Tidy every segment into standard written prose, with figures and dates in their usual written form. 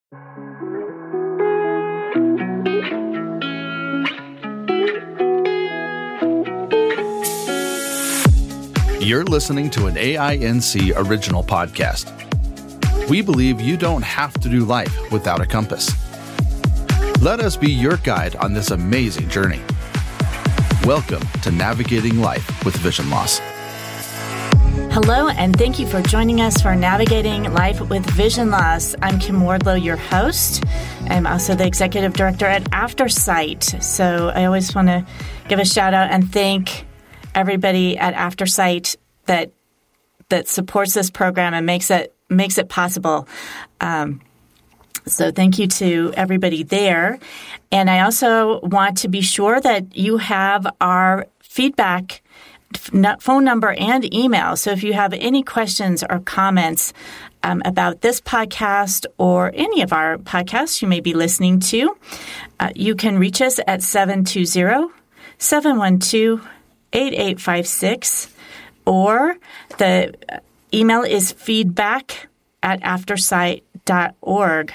You're listening to an AINC original podcast. We believe you don't have to do life without a compass. Let us be your guide on this amazing journey. Welcome to Navigating Life with Vision Loss. Hello, and thank you for joining us for Navigating Life with Vision Loss. I'm Kim Wardlow, your host. I'm also the Executive Director at Aftersight. So I always want to give a shout out and thank everybody at Aftersight that supports this program and makes it possible. So thank you to everybody there. And I also want to be sure that you have our feedback phone number and email. So if you have any questions or comments about this podcast or any of our podcasts you may be listening to, you can reach us at 720-712-8856, or the email is feedback@aftersight.org.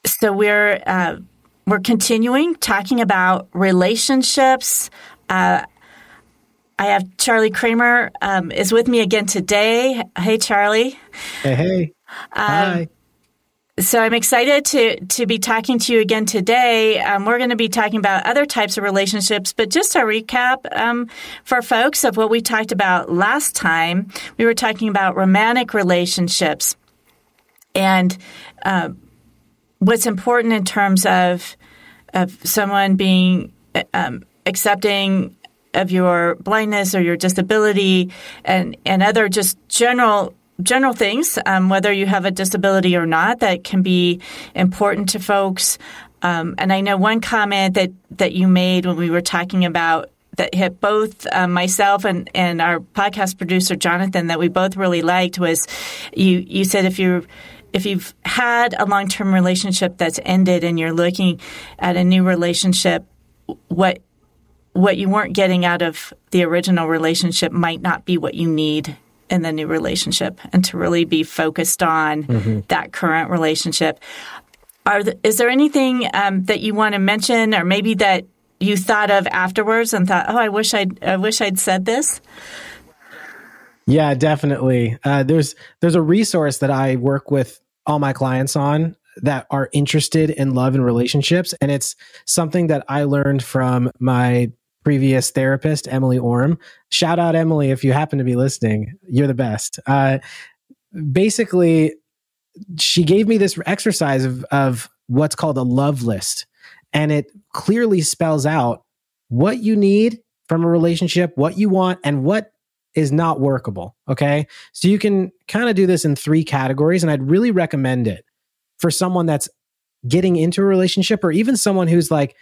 So we're continuing talking about relationships. I have Charlie Kramer is with me again today. Hey, Charlie. Hey. Hi. So I'm excited to be talking to you again today. We're going to be talking about other types of relationships, but just a recap for folks of what we talked about last time. We were talking about romantic relationships and what's important in terms of someone being accepting of your blindness or your disability and other just general things, whether you have a disability or not, that can be important to folks. And I know one comment that you made when we were talking about that hit both myself and our podcast producer, Jonathan, that we both really liked was you said if you've had a long-term relationship that's ended and you're looking at a new relationship, what you weren't getting out of the original relationship might not be what you need in the new relationship, and to really be focused on that current relationship. Is there anything that you want to mention, or maybe that you thought of afterwards and thought, "Oh, I wish I'd said this"? Yeah, definitely. There's a resource that I work with all my clients on that are interested in love and relationships, and it's something that I learned from my previous therapist, Emily Orm. Shout out, Emily, if you happen to be listening. You're the best. Basically, she gave me this exercise of what's called a love list. And it clearly spells out what you need from a relationship, what you want, and what is not workable. Okay. So you can kind of do this in 3 categories. And I'd really recommend it for someone that's getting into a relationship, or even someone who's like,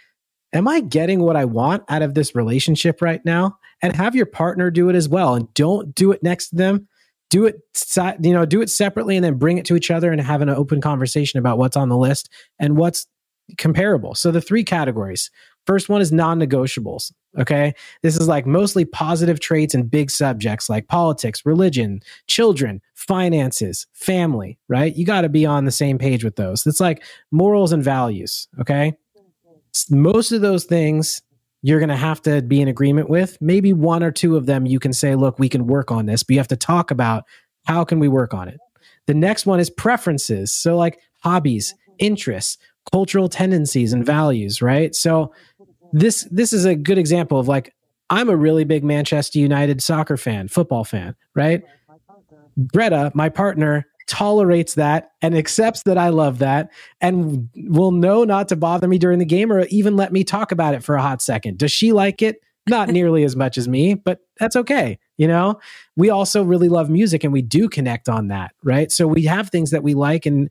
am I getting what I want out of this relationship right now? And have your partner do it as well. And don't do it next to them. Do it separately, and then bring it to each other and have an open conversation about what's on the list and what's comparable. So the 3 categories. First one is non-negotiables. Okay. This is like mostly positive traits and big subjects like politics, religion, children, finances, family, right? You got to be on the same page with those. It's like morals and values. Okay. Most of those things you're going to have to be in agreement with. Maybe 1 or 2 of them you can say, look, we can work on this, but you have to talk about how can we work on it. The next one is preferences. So like hobbies, interests, cultural tendencies and values, right? So this is a good example of like, I'm a really big Manchester United soccer fan, football fan, right? Greta, my partner, tolerates that and accepts that I love that and will know not to bother me during the game or even let me talk about it for a hot second. Does she like it? Not nearly as much as me, but that's okay. You know, we also really love music and we do connect on that, right? So we have things that we like and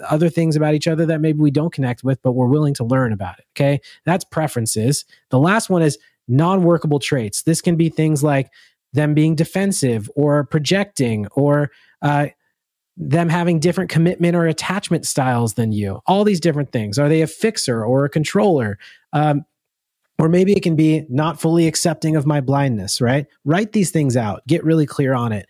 other things about each other that maybe we don't connect with, but we're willing to learn about it. Okay. That's preferences. The last one is non-workable traits. This can be things like them being defensive or projecting or, them having different commitment or attachment styles than you, all these different things. Are they a fixer or a controller? Or maybe it can be not fully accepting of my blindness, right? Write these things out. Get really clear on it.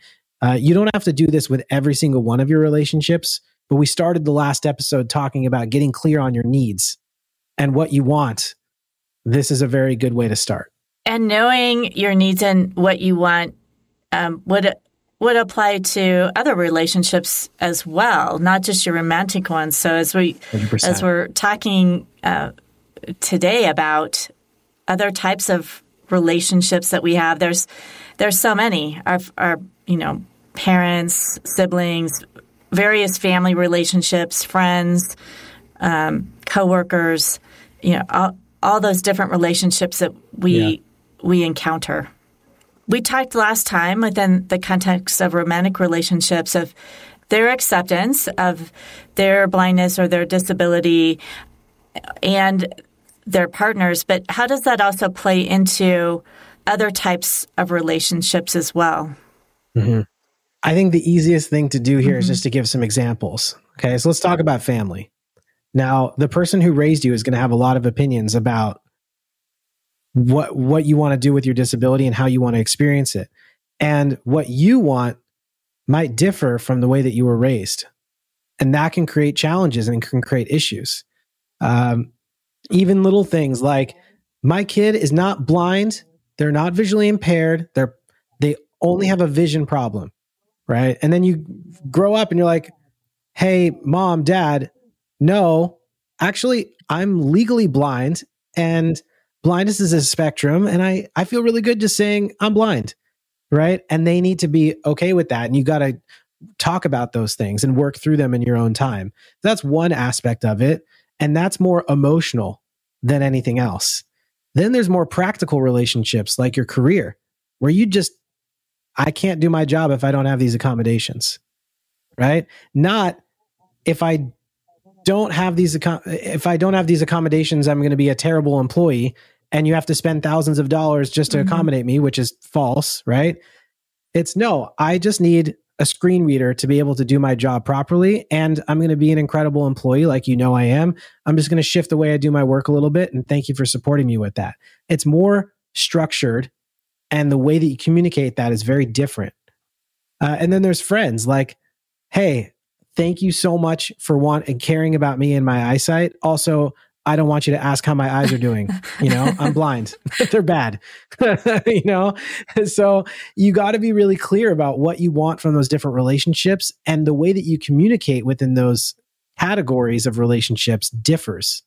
You don't have to do this with every single one of your relationships, but we started the last episode talking about getting clear on your needs and what you want. This is a very good way to start. And knowing your needs and what you want would apply to other relationships as well, not just your romantic ones. So as 100%. we're talking today about other types of relationships that we have, there's so many. Our parents, siblings, various family relationships, friends, coworkers, all those different relationships that we encounter. We talked last time within the context of romantic relationships of their acceptance of their blindness or their disability and their partners, but how does that also play into other types of relationships as well? Mm-hmm. I think the easiest thing to do here is just to give some examples. Okay, so let's talk about family. Now, the person who raised you is going to have a lot of opinions about what you want to do with your disability and how you want to experience it. And what you want might differ from the way that you were raised. And that can create challenges and can create issues. Even little things like, my kid is not blind, they're not visually impaired, they only have a vision problem, right? And then you grow up and you're like, hey, mom, dad, no, actually, I'm legally blind, and blindness is a spectrum, and I feel really good just saying I'm blind, right? And they need to be okay with that, and you got to talk about those things and work through them in your own time. That's one aspect of it, and that's more emotional than anything else. Then there's more practical relationships like your career, where I can't do my job if I don't have these accommodations, right? Not if I don't have these accommodations, I'm going to be a terrible employee, and you have to spend thousands of dollars just to accommodate me, which is false, right? It's no, I just need a screen reader to be able to do my job properly, and I'm going to be an incredible employee like I am. I'm just going to shift the way I do my work a little bit, and thank you for supporting me with that. It's more structured, and the way that you communicate that is very different. And then there's friends like, hey, thank you so much for caring about me and my eyesight. Also, I don't want you to ask how my eyes are doing. I'm blind. They're bad. So you got to be really clear about what you want from those different relationships, and the way that you communicate within those categories of relationships differs.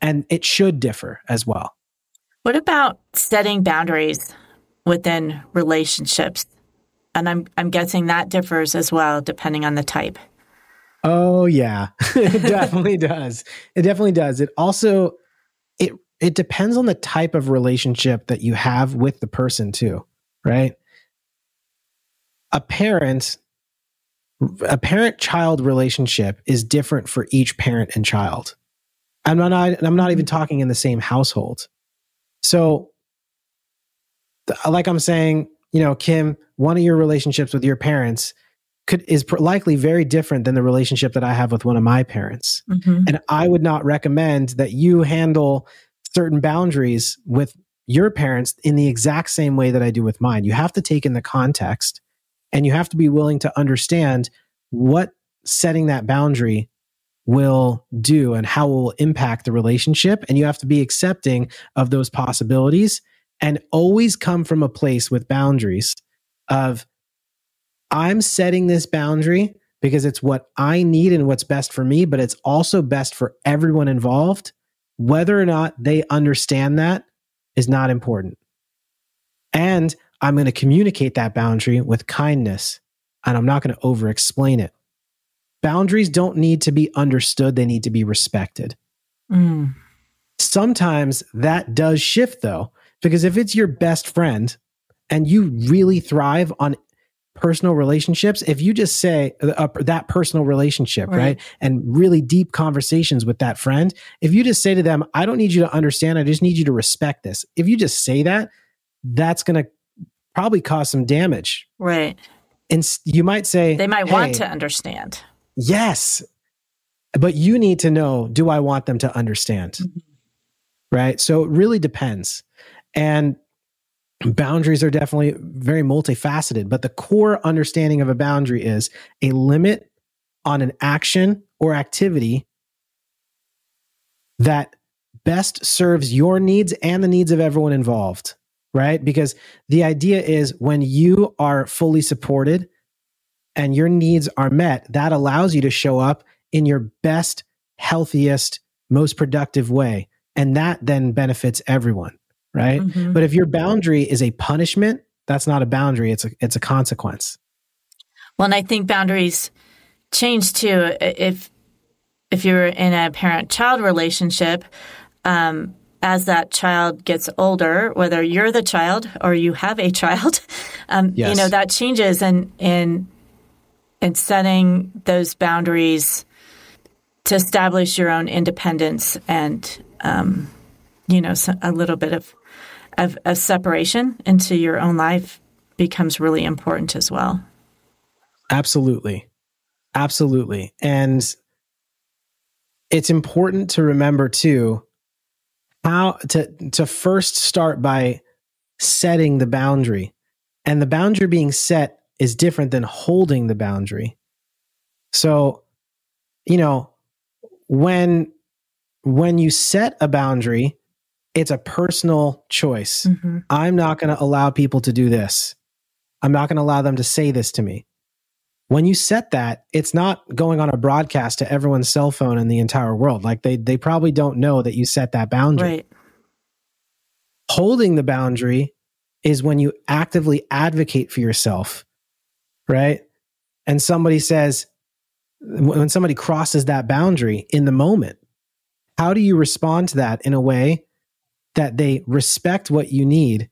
And it should differ as well. What about setting boundaries within relationships? And I'm guessing that differs as well, depending on the type. Oh yeah, it definitely does. It definitely does. It also, it depends on the type of relationship that you have with the person too, right? A parent-child relationship is different for each parent and child. I'm not even talking in the same household. So like I'm saying, Kim, one of your relationships with your parents is likely very different than the relationship that I have with one of my parents. And I would not recommend that you handle certain boundaries with your parents in the exact same way that I do with mine. You have to take in the context, and you have to be willing to understand what setting that boundary will do and how it will impact the relationship. And you have to be accepting of those possibilities, and always come from a place with boundaries of, I'm setting this boundary because it's what I need and what's best for me, but it's also best for everyone involved. Whether or not they understand that is not important. And I'm going to communicate that boundary with kindness, and I'm not going to over-explain it. Boundaries don't need to be understood. They need to be respected. Sometimes that does shift though, because if it's your best friend and you really thrive on personal relationships, if you just say that personal relationship, right? And really deep conversations with that friend, if you just say to them, I don't need you to understand, I just need you to respect this. If you just say that, that's going to probably cause some damage. Right. And you might say, they might want to understand. Yes. But you need to know, do I want them to understand? Right. So it really depends. And boundaries are definitely very multifaceted, but the core understanding of a boundary is a limit on an action or activity that best serves your needs and the needs of everyone involved, right? Because the idea is when you are fully supported and your needs are met, that allows you to show up in your best, healthiest, most productive way. And that then benefits everyone, right? Mm-hmm. But if your boundary is a punishment, that's not a boundary, it's a consequence. Well, and I think boundaries change too. If you're in a parent-child relationship, as that child gets older, whether you're the child or you have a child, Yes. that changes, and setting those boundaries to establish your own independence and a little bit of separation into your own life becomes really important as well. Absolutely. And it's important to remember too, how to first start by setting the boundary. And the boundary being set is different than holding the boundary. So, when you set a boundary, it's a personal choice. Mm-hmm. I'm not going to allow people to do this. I'm not going to allow them to say this to me. When you set that, it's not going on a broadcast to everyone's cell phone in the entire world. Like they probably don't know that you set that boundary. Right. Holding the boundary is when you actively advocate for yourself, right? And when somebody crosses that boundary in the moment, how do you respond to that in a way that they respect what you need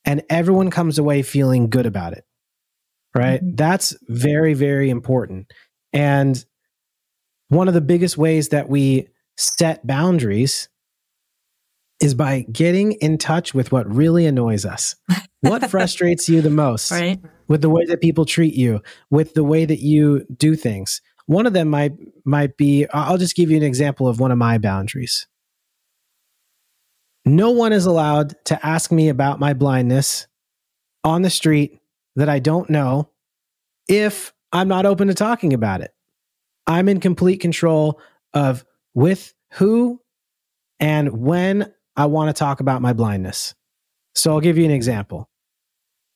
and everyone comes away feeling good about it? Right? Mm-hmm. That's very, very important. And one of the biggest ways that we set boundaries is by getting in touch with what really annoys us. What frustrates you the most? Right. With the way that people treat you, with the way that you do things. One of them might be, I'll just give you an example of one of my boundaries. No one is allowed to ask me about my blindness on the street that I don't know if I'm not open to talking about it. I'm in complete control of with who and when I want to talk about my blindness. So I'll give you an example.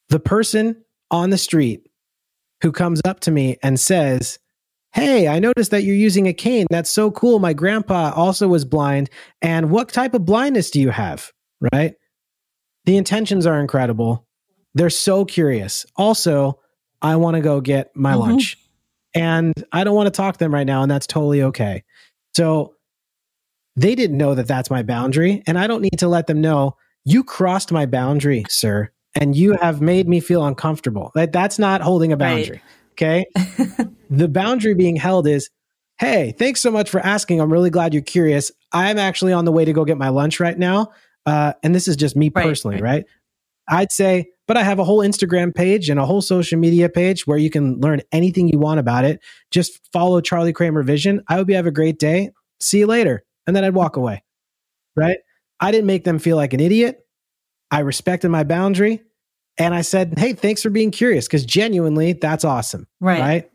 The person on the street who comes up to me and says, "Hey, I noticed that you're using a cane. That's so cool. My grandpa also was blind. And what type of blindness do you have?" Right? The intentions are incredible. They're so curious. Also, I want to go get my lunch. And I don't want to talk to them right now, and that's totally okay. So they didn't know that that's my boundary, and I don't need to let them know, you crossed my boundary, sir, and you have made me feel uncomfortable. That's not holding a boundary, right. Okay? The boundary being held is, hey, thanks so much for asking. I'm really glad you're curious. I'm actually on the way to go get my lunch right now, and this is just me personally, right? I'd say, but I have a whole Instagram page and a whole social media page where you can learn anything you want about it. Just follow Charlie Kramer Vision. I hope you have a great day. See you later. And then I'd walk away, right? I didn't make them feel like an idiot. I respected my boundary. And I said, hey, thanks for being curious, because genuinely, that's awesome, right?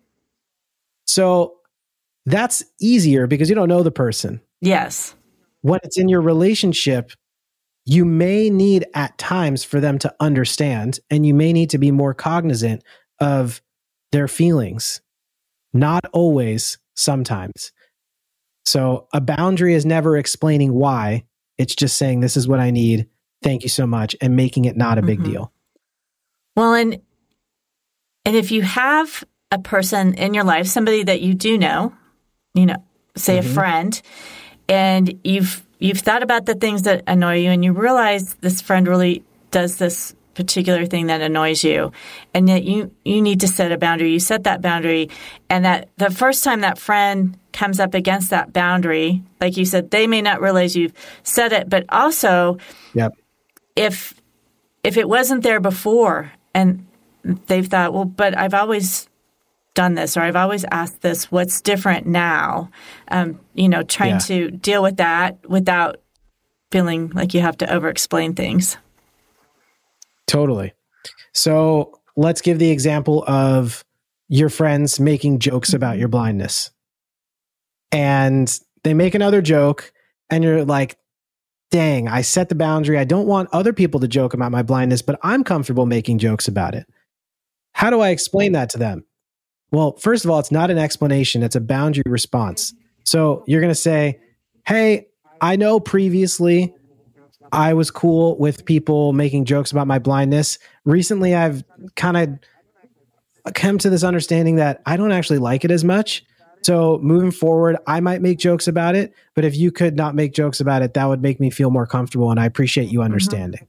So that's easier because you don't know the person. Yes. When it's in your relationship, you may need at times for them to understand, and you may need to be more cognizant of their feelings. Not always, sometimes. So a boundary is never explaining why. It's just saying, this is what I need. Thank you so much. And making it not a big deal. Well, and if you have a person in your life, somebody that you do know, say a friend, and you've thought about the things that annoy you, and you realize this friend really does this particular thing that annoys you, and that you need to set a boundary. You set that boundary, and that the first time that friend comes up against that boundary, like you said, they may not realize you've set it, but also if it wasn't there before and they've thought, well, but I've always done this, or I've always asked this, what's different now? Trying to deal with that without feeling like you have to over-explain things. Totally. So let's give the example of, your friends making jokes about your blindness. And they make another joke and you're like, dang, I set the boundary. I don't want other people to joke about my blindness, but I'm comfortable making jokes about it. How do I explain that to them? Well, first of all, it's not an explanation. It's a boundary response. So you're going to say, hey, I know previously I was cool with people making jokes about my blindness. Recently, I've kind of come to this understanding that I don't actually like it as much. So moving forward, I might make jokes about it, but if you could not make jokes about it, that would make me feel more comfortable. And I appreciate you understanding.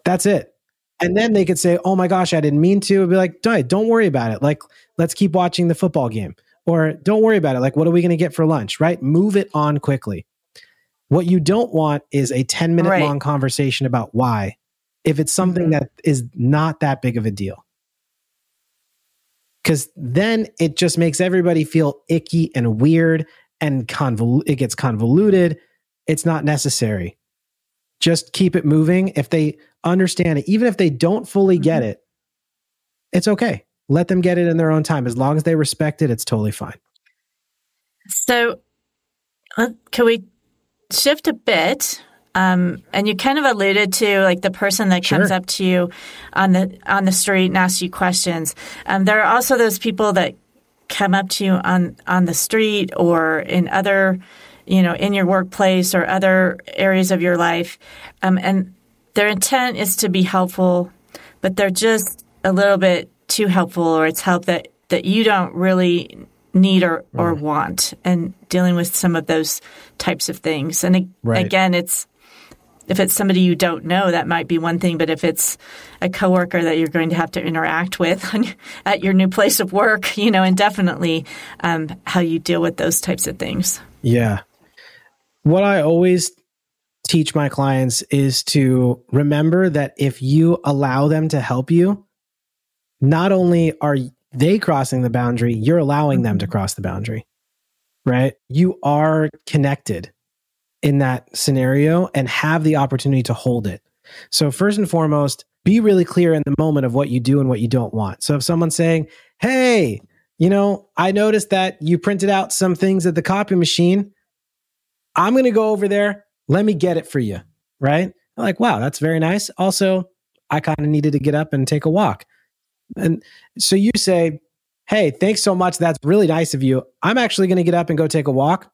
That's it. And then they could say, oh my gosh, I didn't mean to. It'd be like, don't worry about it. Like, let's keep watching the football game. Or don't worry about it. Like, what are we going to get for lunch? Right? Move it on quickly. What you don't want is a 10-minute long conversation about why, if it's something that is not that big of a deal. Because then it just makes everybody feel icky and weird and it gets convoluted. It's not necessary. Just keep it moving. If they understand it, even if they don't fully get it, it's okay. Let them get it in their own time. As long as they respect it, it's totally fine. So can we shift a bit? And you kind of alluded to like the person that comes up to you on the street and asks you questions. There are also those people that come up to you on the street or in other, in your workplace or other areas of your life. And their intent is to be helpful, but they're just a little bit too helpful, or it's help that you don't really need or want, and dealing with some of those types of things. And again, if it's somebody you don't know, that might be one thing. But if it's a coworker that you're going to have to interact with at your new place of work, indefinitely, how you deal with those types of things. Yeah. What I always teach my clients is to remember that if you allow them to help you, not only are they crossing the boundary, you're allowing them to cross the boundary, right? You are connected in that scenario and have the opportunity to hold it. So first and foremost, be really clear in the moment of what you do and what you don't want. So if someone's saying, hey, I noticed that you printed out some things at the copy machine. I'm going to go over there. Let me get it for you. Right? I'm like, wow, that's very nice. Also, I kind of needed to get up and take a walk. And so you say, hey, thanks so much. That's really nice of you. I'm actually going to get up and go take a walk.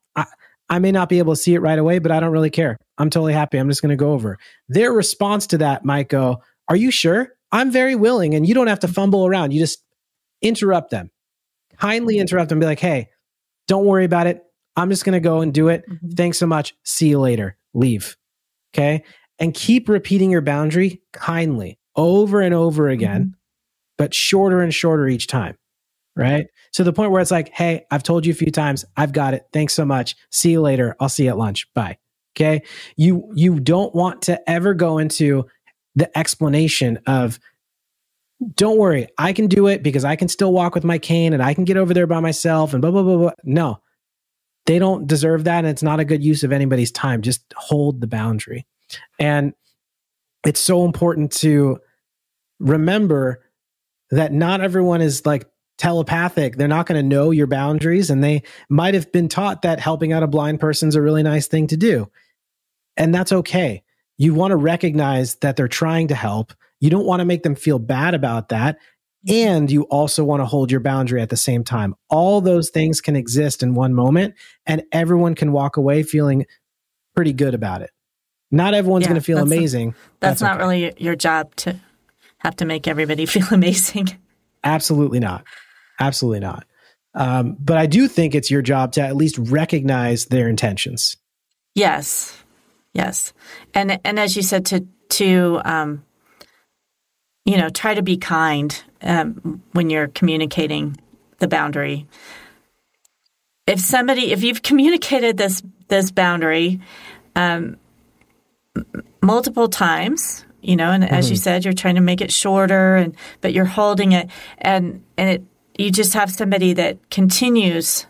I may not be able to see it right away, but I don't really care. I'm totally happy. I'm just going to go over. Their response to that might go, are you sure? I'm very willing. And you don't have to fumble around. You just interrupt them. Kindly interrupt them. Be like, hey, don't worry about it. I'm just going to go and do it. Thanks so much. See you later. Leave. Okay. And keep repeating your boundary kindly over and over again, but shorter and shorter each time. Right? To the point where it's like, hey, I've told you a few times. I've got it. Thanks so much. See you later. I'll see you at lunch. Bye. Okay. You don't want to ever go into the explanation of, don't worry, I can do it because I can still walk with my cane and I can get over there by myself and blah, blah, blah, blah. No, they don't deserve that. And it's not a good use of anybody's time. Just hold the boundary. And it's so important to remember that not everyone is like telepathic. They're not going to know your boundaries, and they might have been taught that helping out a blind person is a really nice thing to do. And that's okay. You want to recognize that they're trying to help. You don't want to make them feel bad about that. And you also want to hold your boundary at the same time. All those things can exist in one moment, and everyone can walk away feeling pretty good about it. Not everyone's going to feel amazing. That's not really your job to have to make everybody feel amazing. Absolutely not. Absolutely not. But I do think it's your job to at least recognize their intentions. Yes. Yes. And as you said, to try to be kind when you're communicating the boundary. If you've communicated this boundary multiple times, and as you said, you're trying to make it shorter, but you're holding it, and you just have somebody that continues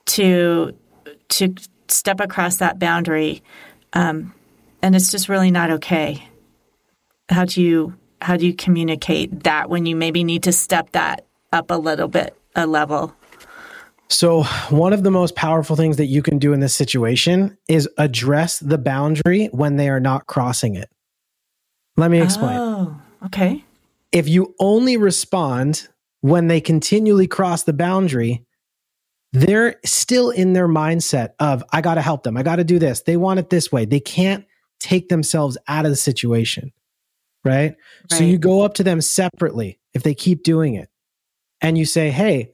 to step across that boundary, and it's just really not okay. How do you communicate that when you maybe need to step that up a level? So one of the most powerful things that you can do in this situation is address the boundary when they are not crossing it. Let me explain. Oh, okay. If you only respond when they continually cross the boundary, they're still in their mindset of, I got to help them. I got to do this. They want it this way. They can't take themselves out of the situation, right? So you go up to them separately if they keep doing it. And you say, hey,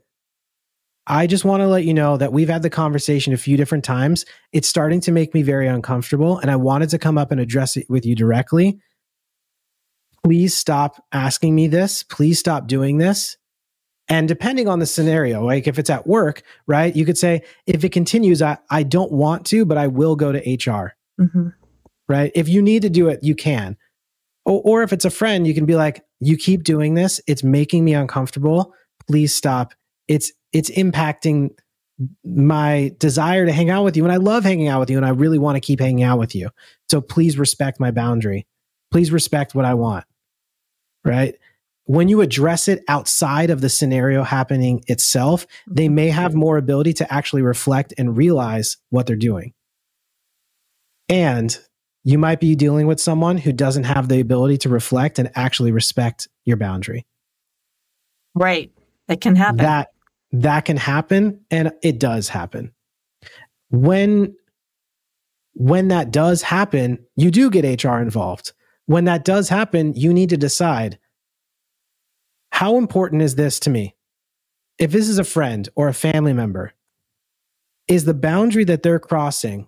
I just want to let you know that we've had the conversation a few different times. It's starting to make me very uncomfortable, and I wanted to come up and address it with you directly. Please stop asking me this. Please stop doing this. And depending on the scenario, like if it's at work, right, you could say, if it continues, I don't want to, but I will go to HR, right? If you need to do it, you can. Or if it's a friend, you can be like, you keep doing this. It's making me uncomfortable. Please stop. It's impacting my desire to hang out with you. And I love hanging out with you. And I really want to keep hanging out with you. So please respect my boundary. Please respect what I want, right? When you address it outside of the scenario happening itself, they may have more ability to actually reflect and realize what they're doing. And you might be dealing with someone who doesn't have the ability to reflect and actually respect your boundary. Right. That can happen. That can happen, and it does happen. When that does happen, you do get HR involved. When that does happen, you need to decide, how important is this to me? If this is a friend or a family member, is the boundary that they're crossing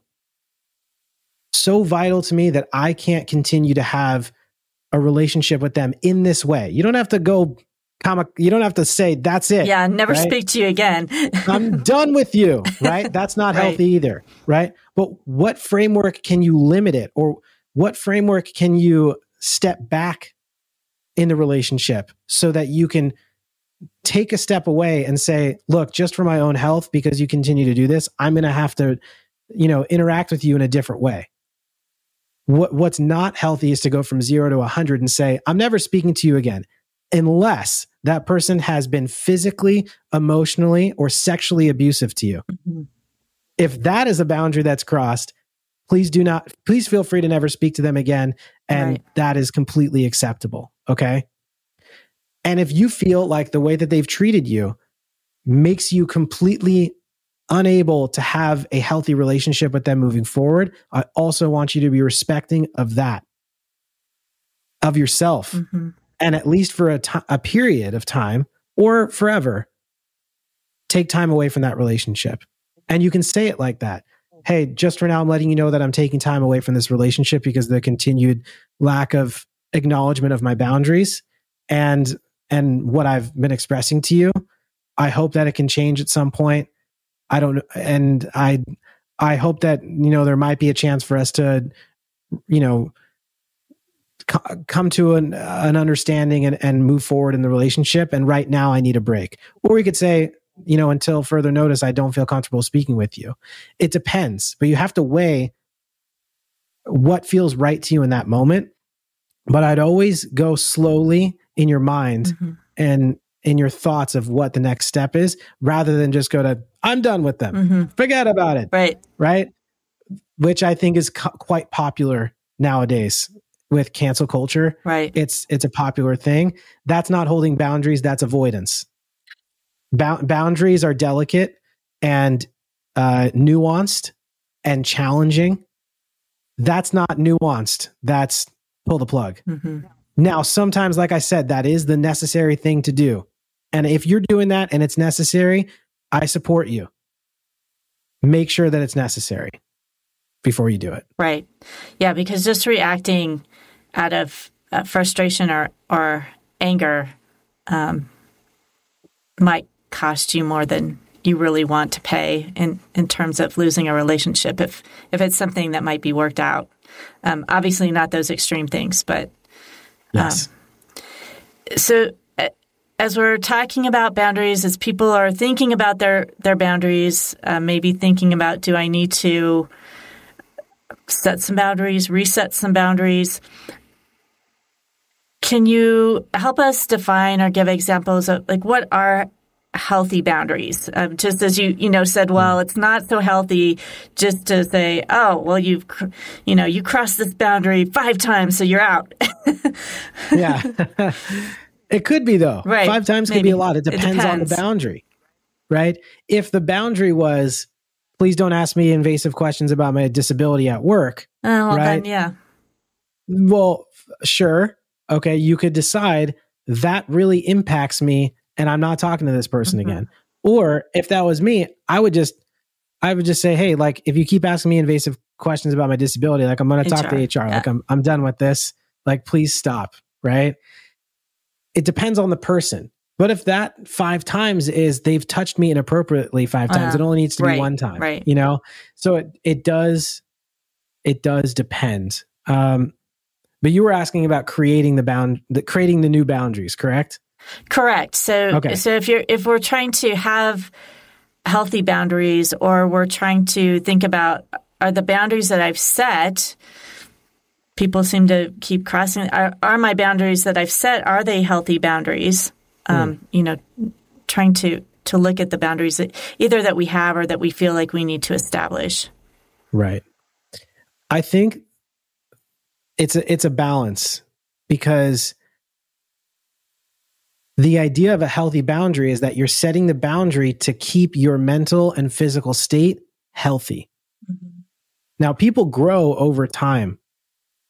so vital to me that I can't continue to have a relationship with them in this way? You don't have to go you don't have to say, that's it. Yeah, never right? speak to you again. I'm done with you, right? That's not healthy either, right? But what framework can you limit it? Or what framework can you step back in the relationship so that you can take a step away and say, look, just for my own health, because you continue to do this, I'm going to have to, interact with you in a different way. What's not healthy is to go from 0 to 100 and say, I'm never speaking to you again, unless that person has been physically, emotionally, or sexually abusive to you. If that is a boundary that's crossed, please feel free to never speak to them again. And that is completely acceptable. Okay. And if you feel like the way that they've treated you makes you completely unable to have a healthy relationship with them moving forward, I also want you to be respecting of that, of yourself. And at least for a period of time or forever, take time away from that relationship. And you can say it like that. Hey, just for now, I'm letting you know that I'm taking time away from this relationship because of the continued lack of acknowledgement of my boundaries and what I've been expressing to you. I hope that it can change at some point. I don't, and I hope that, there might be a chance for us to, come to an understanding and move forward in the relationship. And right now I need a break. Or we could say, until further notice, I don't feel comfortable speaking with you. It depends, but you have to weigh what feels right to you in that moment. But I'd always go slowly in your mind and in your thoughts of what the next step is, rather than just go to, I'm done with them. Forget about it. Right. Which I think is quite popular nowadays with cancel culture. It's a popular thing. That's not holding boundaries. That's avoidance. Boundaries are delicate and nuanced and challenging. That's not nuanced. That's pull the plug. Now, sometimes, like I said, that is the necessary thing to do. And if you're doing that and it's necessary, I support you. Make sure that it's necessary before you do it. Right. Yeah, because just reacting out of frustration or anger might cost you more than you really want to pay in terms of losing a relationship if it's something that might be worked out. Obviously not those extreme things, but yes. So as we're talking about boundaries, as people are thinking about their boundaries, maybe thinking about, do I need to set some boundaries, reset some boundaries? can you help us define or give examples of like what are healthy boundaries? Just as you said, well, it's not so healthy just to say, oh, well, you crossed this boundary 5 times, so you're out. Yeah. It could be, though. Right. 5 times could be a lot. It depends on the boundary, right? If the boundary was, please don't ask me invasive questions about my disability at work. Well, right? then, yeah. Well, sure. Okay. You could decide that really impacts me and I'm not talking to this person again. Or if that was me, I would just say, hey, like, if you keep asking me invasive questions about my disability, like, I'm going to talk to HR. Yeah. Like, I'm done with this. Like, please stop. Right. It depends on the person. But if that 5 times is they've touched me inappropriately 5 times, it only needs to be 1 time, right. So it does depend. But you were asking about creating the new boundaries, correct? Correct. So, okay. So if we're trying to have healthy boundaries, or we're trying to think about, are the boundaries that I've set, people seem to keep crossing, are my boundaries that I've set, are they healthy boundaries? Trying to look at the boundaries that either that we have or that we feel like we need to establish. Right. I think it's a balance, because the idea of a healthy boundary is that you're setting the boundary to keep your mental and physical state healthy. Mm-hmm. Now, people grow over time.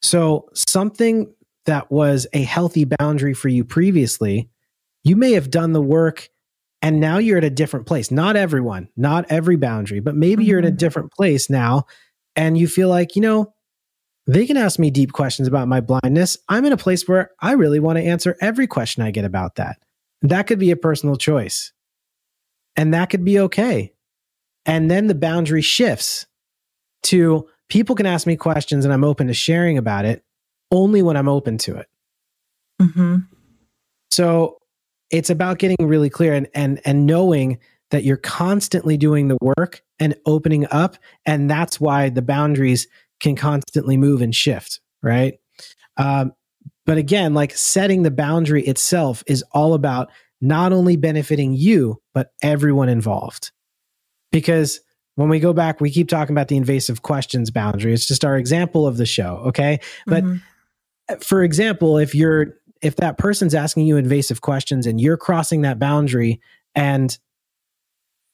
So something that was a healthy boundary for you previously, you may have done the work and now you're at a different place. Not everyone, not every boundary, but maybe you're in a different place now and you feel like, they can ask me deep questions about my blindness. I'm in a place where I really want to answer every question I get about that. That could be a personal choice. And that could be okay. And then the boundary shifts to people can ask me questions and I'm open to sharing about it only when I'm open to it. Mm-hmm. So it's about getting really clear and knowing that you're constantly doing the work and opening up. And that's why the boundaries can constantly move and shift, right? But again, like, setting the boundary itself is all about not only benefiting you, but everyone involved. Because when we go back, we keep talking about the invasive questions boundary. It's just our example of the show, okay? But for example, if that person's asking you invasive questions and you're crossing that boundary and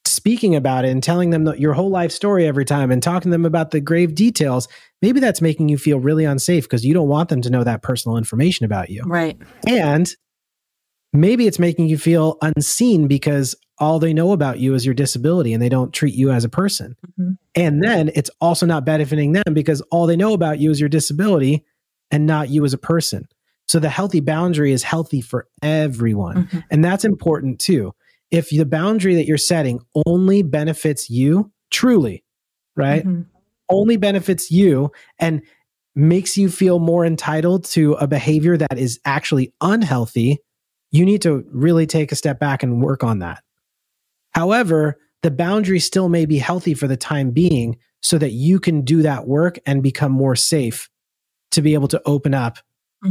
speaking about it and telling them your whole life story every time and talking to them about the grave details, maybe that's making you feel really unsafe because you don't want them to know that personal information about you. Right. And maybe it's making you feel unseen because all they know about you is your disability and they don't treat you as a person. Mm-hmm. And then it's also not benefiting them because all they know about you is your disability and not you as a person. So the healthy boundary is healthy for everyone. Mm-hmm. And that's important too. If the boundary that you're setting only benefits you, truly, right? Mm-hmm. Only benefits you and makes you feel more entitled to a behavior that is actually unhealthy, you need to really take a step back and work on that. However, the boundary still may be healthy for the time being so that you can do that work and become more safe to be able to open up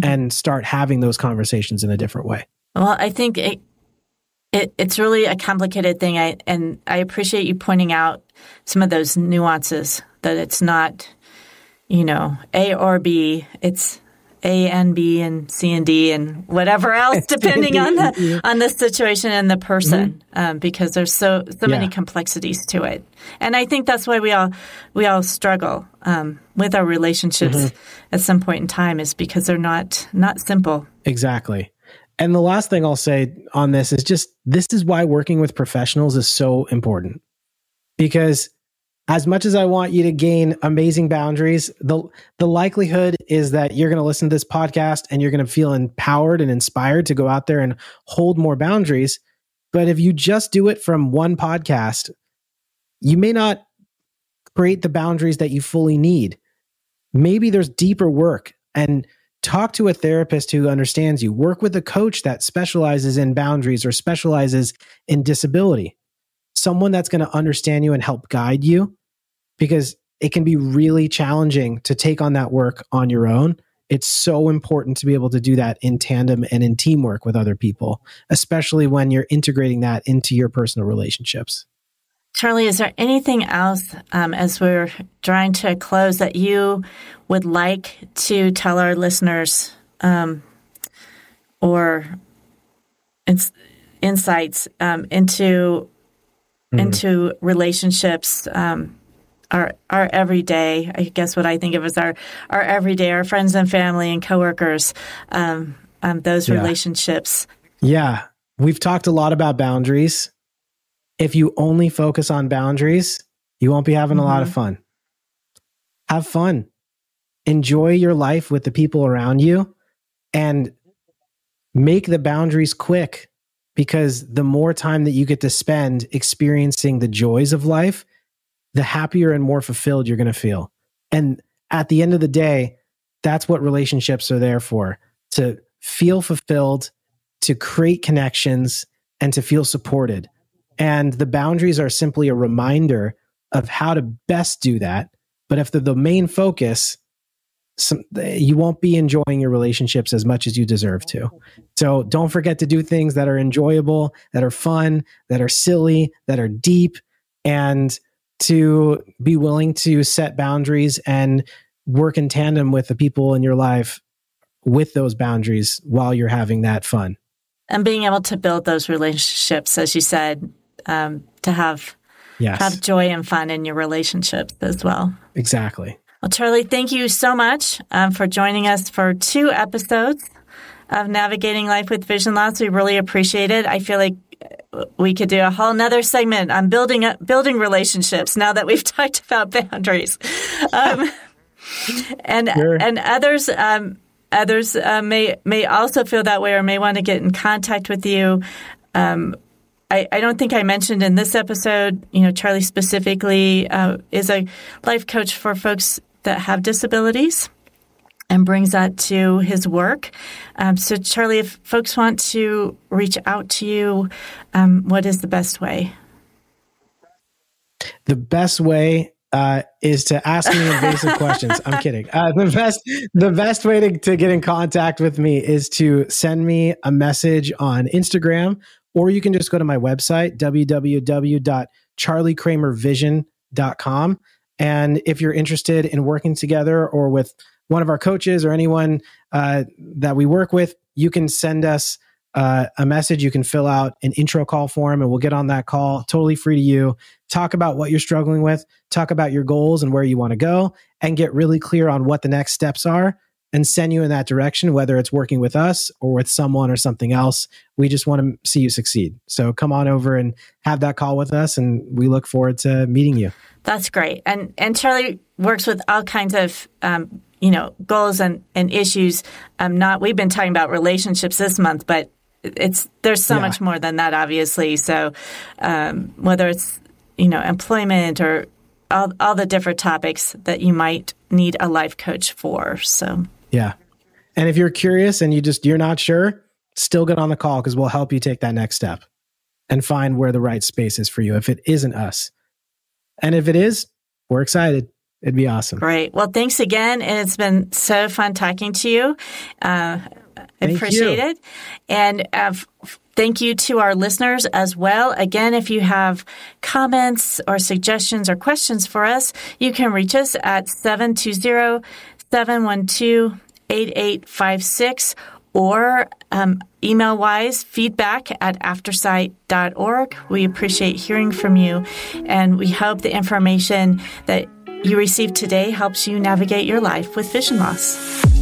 and start having those conversations in a different way. Well, I think it's really a complicated thing. I appreciate you pointing out some of those nuances, that it's not, A or B. It's A and B and C and D and whatever else, depending on the situation and the person, because there's so many complexities to it. And I think that's why we all struggle with our relationships at some point in time, is because they're not simple. Exactly. And the last thing I'll say on this is this is why working with professionals is so important. Because as much as I want you to gain amazing boundaries, the likelihood is that you're going to listen to this podcast and you're going to feel empowered and inspired to go out there and hold more boundaries. But if you just do it from one podcast, you may not create the boundaries that you fully need. Maybe there's deeper work, and talk to a therapist who understands you. Work with a coach that specializes in boundaries or specializes in disability. Someone that's going to understand you and help guide you, because it can be really challenging to take on that work on your own. it's so important to be able to do that in tandem and in teamwork with other people, especially when you're integrating that into your personal relationships. Charlie, is there anything else as we're drawing to a close that you would like to tell our listeners or insights into relationships, our everyday? I guess what I think of as our everyday, our friends and family and coworkers, those relationships. Yeah, we've talked a lot about boundaries. If you only focus on boundaries, you won't be having a lot of fun. Have fun. Enjoy your life with the people around you and make the boundaries quick, because the more time that you get to spend experiencing the joys of life, the happier and more fulfilled you're going to feel. And at the end of the day, that's what relationships are there for, to feel fulfilled, to create connections, and to feel supported. And the boundaries are simply a reminder of how to best do that. But if they're the main focus, you won't be enjoying your relationships as much as you deserve to. So don't forget to do things that are enjoyable, that are fun, that are silly, that are deep, and to be willing to set boundaries and work in tandem with the people in your life with those boundaries while you're having that fun. And being able to build those relationships, as you said, to have joy and fun in your relationships as well. Exactly. Well, Charlie, thank you so much for joining us for 2 episodes of Navigating Life with Vision Loss. We really appreciate it. I feel like we could do a whole nother segment on building relationships now that we've talked about boundaries. And others may also feel that way or may want to get in contact with you. I don't think I mentioned in this episode, Charlie specifically is a life coach for folks that have disabilities and brings that to his work. So Charlie, if folks want to reach out to you, what is the best way? The best way is to ask me invasive questions. I'm kidding. The best way to get in contact with me is to send me a message on Instagram, or you can just go to my website, www.charliekramervision.com. And if you're interested in working together or with one of our coaches or anyone that we work with, you can send us a message. You can fill out an intro call form and we'll get on that call, totally free to you. Talk about what you're struggling with, talk about your goals and where you want to go, and get really clear on what the next steps are and send you in that direction, whether it's working with us or with someone or something else. We just want to see you succeed. So come on over and have that call with us, and we look forward to meeting you. That's great. And Charlie works with all kinds of goals and issues. We've been talking about relationships this month, but there's so much more than that, obviously. So whether it's employment or all the different topics that you might need a life coach for. So yeah. And if you're curious and you're not sure, still get on the call, because we'll help you take that next step and find where the right space is for you if it isn't us. And if it is, we're excited. It'd be awesome. Great. Well, thanks again. And it's been so fun talking to you. Appreciate it. And thank you to our listeners as well. Again, if you have comments or suggestions or questions for us, you can reach us at 720-712-8856 or email-wise, feedback@aftersight.org. We appreciate hearing from you, and we hope the information that you received today helps you navigate your life with vision loss.